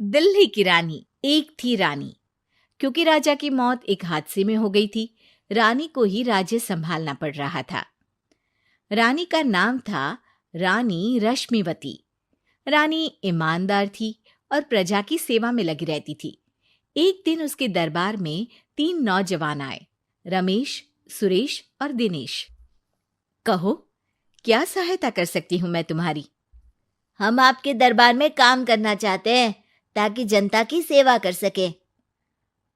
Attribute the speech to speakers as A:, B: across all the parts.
A: दिल्ली की रानी। एक थी रानी। क्योंकि राजा की मौत एक हादसे में हो गई थी, रानी को ही राज्य संभालना पड़ रहा था। रानी का नाम था रानी रश्मिवती। रानी ईमानदार थी और प्रजा की सेवा में लगी रहती थी। एक दिन उसके दरबार में 3 नौजवान आए, रमेश, सुरेश और दिनेश। कहो, क्या सहायता कर सकती हूँ मैं तुम्हारी?
B: हम आपके दरबार में काम करना चाहते हैं ताकि जनता की सेवा कर सके।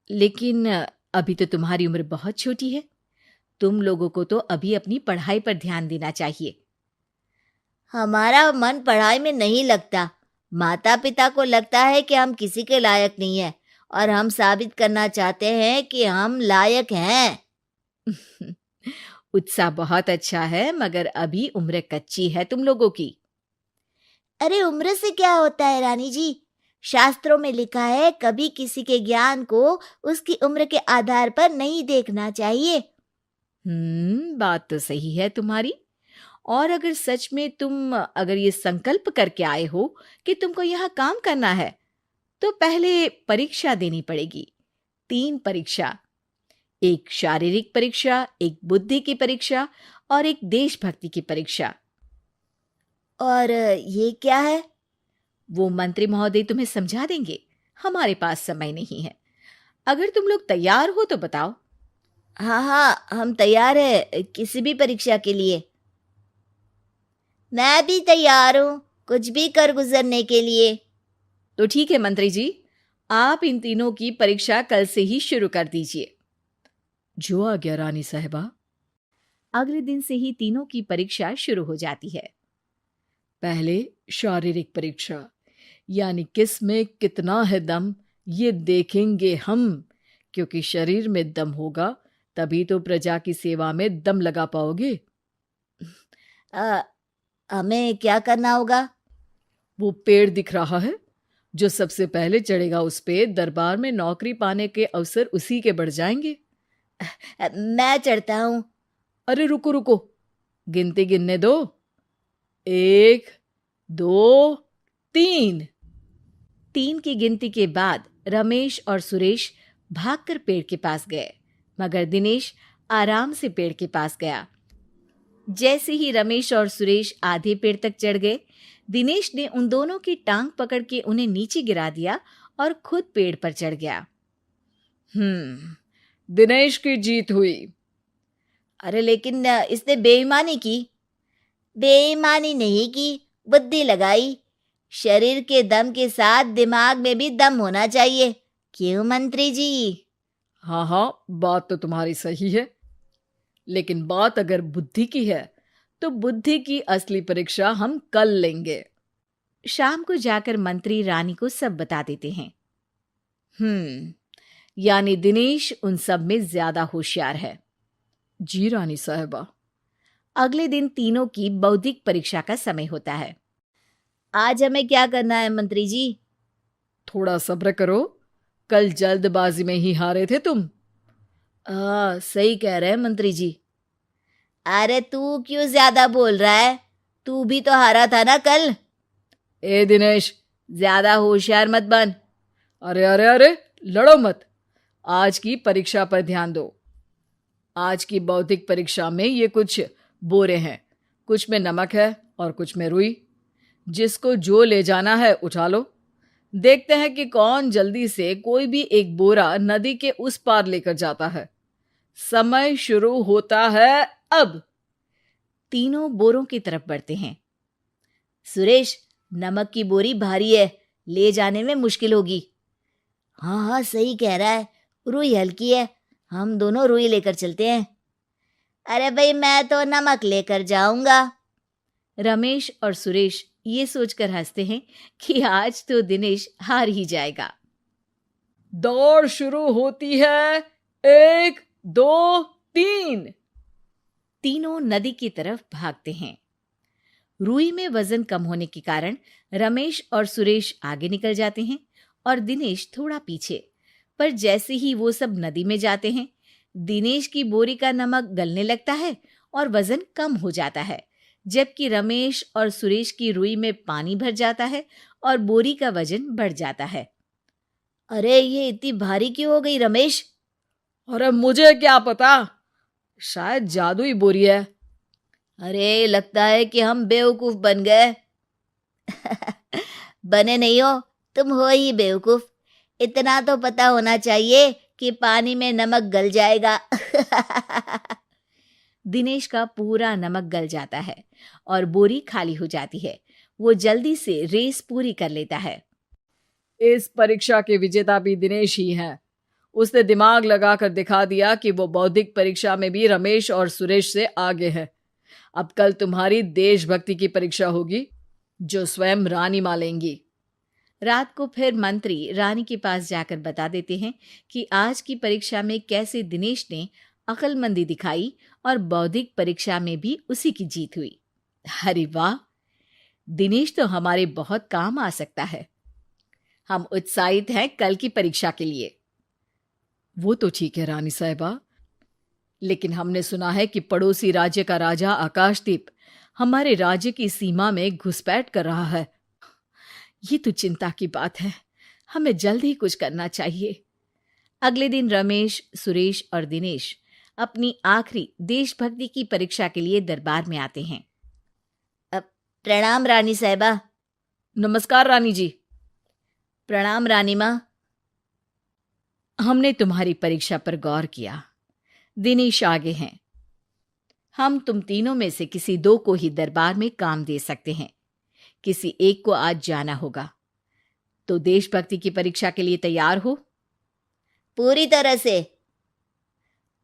A: लेकिन अभी तो तुम्हारी उम्र बहुत छोटी है। तुम लोगों को तो अभी अपनी पढ़ाई पर ध्यान देना चाहिए।
B: हमारा मन पढ़ाई में नहीं लगता। माता पिता को लगता है कि हम किसी के लायक नहीं हैं और हम साबित करना चाहते हैं कि हम लायक हैं।
A: उत्साह बहुत अच्छा है, मगर अभी उम्र कच्ची है तुम लोगों की।
B: अरे उम्र से क्या होता है रानी जी? शास्त्रों में लिखा है कभी किसी के ज्ञान को उसकी उम्र के आधार पर नहीं देखना चाहिए।
A: बात तो सही है तुम्हारी। और अगर सच में तुम अगर ये संकल्प करके आए हो कि तुमको यहाँ काम करना है, तो पहले परीक्षा देनी पड़ेगी। 3 परीक्षा, एक शारीरिक परीक्षा, एक बुद्धि की परीक्षा और एक देशभक्ति की परीक्षा।
B: और ये क्या है?
A: वो मंत्री महोदय तुम्हें समझा देंगे। हमारे पास समय नहीं है। अगर तुम लोग तैयार हो तो बताओ।
B: हाँ हाँ, हम तैयार है किसी भी परीक्षा के लिए। मैं भी तैयार हूँ कुछ भी कर गुजरने के लिए।
A: तो ठीक है मंत्री जी, आप इन तीनों की परीक्षा कल से ही शुरू कर दीजिए। जो आ गया रानी साहिबा। अगले दिन से ही तीनों की परीक्षा शुरू हो जाती है। पहले शारीरिक परीक्षा, यानी किस में कितना है दम, ये देखेंगे हम। क्योंकि शरीर में दम होगा तभी तो प्रजा की सेवा में दम लगा पाओगे।
B: हमें क्या करना होगा?
A: वो पेड़ दिख रहा है, जो सबसे पहले चढ़ेगा उस पे दरबार में नौकरी पाने के अवसर उसी के बढ़ जाएंगे।
B: मैं चढ़ता हूँ।
A: अरे रुको रुको, गिनती गिनने दो। 1, 2, 3। 3 की गिनती के बाद रमेश और सुरेश भागकर पेड़ के पास गए, मगर दिनेश आराम से पेड़ के पास गया। जैसे ही रमेश और सुरेश आधे पेड़ तक चढ़ गए, दिनेश ने उन दोनों की टांग पकड़ के उन्हें नीचे गिरा दिया और खुद पेड़ पर चढ़ गया। दिनेश की जीत हुई।
B: अरे लेकिन इसने बेईमानी की। बेईमानी नहीं की, बुद्धि लगाई। शरीर के दम के साथ दिमाग में भी दम होना चाहिए। क्यों मंत्री जी?
A: हाँ हाँ, बात तो तुम्हारी सही है, लेकिन बात अगर बुद्धि की है तो बुद्धि की असली परीक्षा हम कल लेंगे। शाम को जाकर मंत्री रानी को सब बता देते हैं। यानी दिनेश उन सब में ज्यादा होशियार है। जी रानी साहिबा। अगले दिन तीनों की बौद्धिक परीक्षा का समय होता है।
B: आज हमें क्या करना है मंत्री जी?
A: थोड़ा सब्र करो, कल जल्दबाजी में ही हारे थे तुम।
B: सही कह रहे हैं मंत्री जी। अरे तू क्यों ज्यादा बोल रहा है? तू भी तो हारा था ना कल।
A: ए दिनेश,
B: ज्यादा होशियार मत बन।
A: अरे अरे अरे, लड़ो मत। आज की परीक्षा पर ध्यान दो। आज की बौद्धिक परीक्षा में ये कुछ बोरे हैं, कुछ में नमक है और कुछ में रुई। जिसको जो ले जाना है उठा लो। देखते हैं कि कौन जल्दी से कोई भी एक बोरा नदी के उस पार लेकर जाता है। समय शुरू होता है अब। तीनों बोरों की तरफ बढ़ते हैं।
B: सुरेश, नमक की बोरी भारी है, ले जाने में मुश्किल होगी। हाँ हाँ, सही कह रहा है, रुई हल्की है, हम दोनों रुई लेकर चलते हैं। अरे भाई, मैं तो नमक लेकर जाऊंगा।
A: रमेश और सुरेश ये सोचकर हंसते हैं कि आज तो दिनेश हार ही जाएगा। दौड़ शुरू होती है। 1, 2, 3। तीनों नदी की तरफ भागते हैं। रुई में वजन कम होने के कारण रमेश और सुरेश आगे निकल जाते हैं और दिनेश थोड़ा पीछे। पर जैसे ही वो सब नदी में जाते हैं, दिनेश की बोरी का नमक गलने लगता है और वजन कम हो जाता है, जबकि रमेश और सुरेश की रुई में पानी भर जाता है और बोरी का वजन बढ़ जाता है।
B: अरे ये इतनी भारी क्यों हो गई रमेश?
A: अरे मुझे क्या पता, शायद जादुई बोरी है।
B: अरे लगता है कि हम बेवकूफ बन गए। बने नहीं हो, तुम हो ही बेवकूफ। इतना तो पता होना चाहिए कि पानी में नमक गल जाएगा।
A: दिनेश का पूरा नमक गल जाता है और बोरी खाली हो जाती है। वो जल्दी से रेस पूरी कर लेता है। इस परीक्षा के विजेता भी दिनेश ही है। उसने दिमाग लगाकर दिखा दिया कि वो बौद्धिक परीक्षा में भी रमेश और सुरेश से आगे है। अब कल तुम्हारी देशभक्ति की परीक्षा होगी, जो स्वयं रानी मां लेंगी। रात को फिर मंत्री रानी के पास जाकर बता देते हैं कि आज की परीक्षा में कैसे दिनेश ने अक्लमंदी दिखाई और बौद्धिक परीक्षा में भी उसी की जीत हुई। अरे वाह, दिनेश तो हमारे बहुत काम आ सकता है। हम उत्साहित हैं कल की परीक्षा के लिए। वो तो ठीक है रानी साहिबा, लेकिन हमने सुना है कि पड़ोसी राज्य का राजा आकाशदीप हमारे राज्य की सीमा में घुसपैठ कर रहा है। ये तो चिंता की बात है। हमें जल्द ही कुछ करना चाहिए। अगले दिन रमेश, सुरेश और दिनेश अपनी आखिरी देशभक्ति की परीक्षा के लिए दरबार में आते हैं।
B: प्रणाम रानी साहिबा।
A: नमस्कार रानी जी।
B: प्रणाम रानी माँ।
A: हमने तुम्हारी परीक्षा पर गौर किया। दिनेश आगे हैं। हम तुम तीनों में से किसी दो को ही दरबार में काम दे सकते हैं। किसी एक को आज जाना होगा। तो देशभक्ति की परीक्षा के लिए तैयार हो?
B: पूरी तरह से।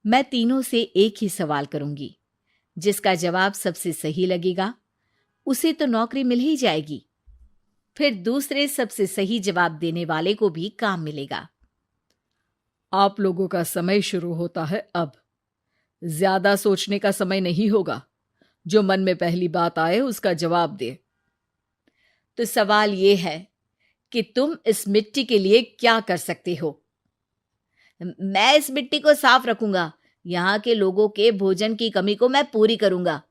A: मैं तीनों से एक ही सवाल करूंगी। जिसका जवाब सबसे सही लगेगा उसे तो नौकरी मिल ही जाएगी। फिर दूसरे सबसे सही जवाब देने वाले को भी काम मिलेगा। आप लोगों का समय शुरू होता है अब। ज्यादा सोचने का समय नहीं होगा। जो मन में पहली बात आए उसका जवाब दे। तो सवाल यह है कि तुम इस मिट्टी के लिए क्या कर सकते हो?
B: मैं इस मिट्टी को साफ रखूंगा। यहाँ के लोगों के भोजन की कमी को मैं पूरी करूंगा।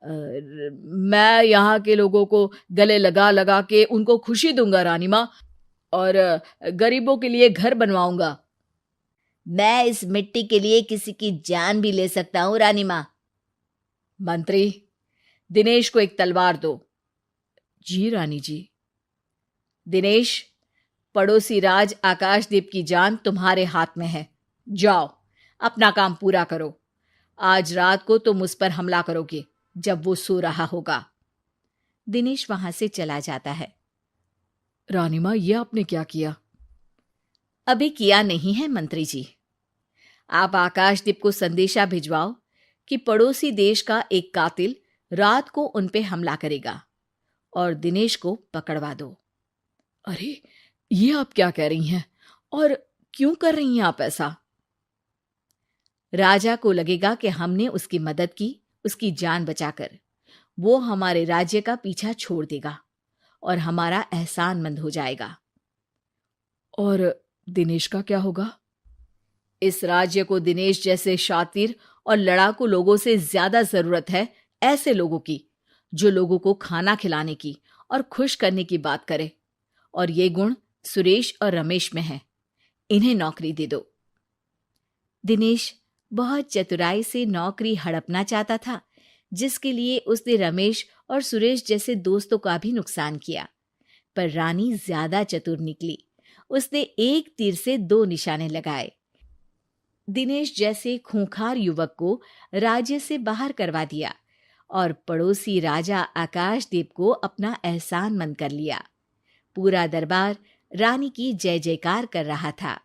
A: मैं यहाँ के लोगों को गले लगा लगा के उनको खुशी दूंगा रानी माँ, और गरीबों के लिए घर बनवाऊंगा।
B: मैं इस मिट्टी के लिए किसी की जान भी ले सकता हूँ रानी माँ।
A: मंत्री, दिनेश को एक तलवार दो। जी रानी जी। दिनेश, पड़ोसी राज आकाशदीप की जान तुम्हारे हाथ में है। जाओ, अपना काम पूरा करो। आज रात को तुम उस पर हमला करोगे जब वो सो रहा होगा। दिनेश वहां से चला जाता है। रानी मां, ये आपने क्या किया? अभी किया नहीं है मंत्री जी। आप आकाशदीप को संदेशा भिजवाओ कि पड़ोसी देश का एक कातिल रात को उन पे हमला करेगा और दिनेश को पकड़वा दो। अरे, ये आप क्या कह रही हैं? और क्यों कर रही हैं आप ऐसा? राजा को लगेगा कि हमने उसकी मदद की, उसकी जान बचाकर। वो हमारे राज्य का पीछा छोड़ देगा और हमारा एहसानमंद हो जाएगा। और दिनेश का क्या होगा? इस राज्य को दिनेश जैसे शातिर और लड़ाकू लोगों से ज्यादा जरूरत है, ऐसे लोगों की जो लोगों को खाना खिलाने की और खुश करने की बात करे। और ये गुण सुरेश और रमेश में है। इन्हें नौकरी दे दो। दिनेश बहुत चतुराई से नौकरी हड़पना चाहता था, जिसके लिए उसने रमेश और सुरेश जैसे दोस्तों का भी नुकसान किया। पर रानी ज्यादा चतुर निकली। उसने एक तीर से दो निशाने लगाए। दिनेश जैसे खूंखार युवक को राज्य से बाहर करवा दिया और पड़ोसी राजा आकाशदीप को अपना एहसानमंद कर लिया। पूरा दरबार रानी की जय जयकार कर रहा था।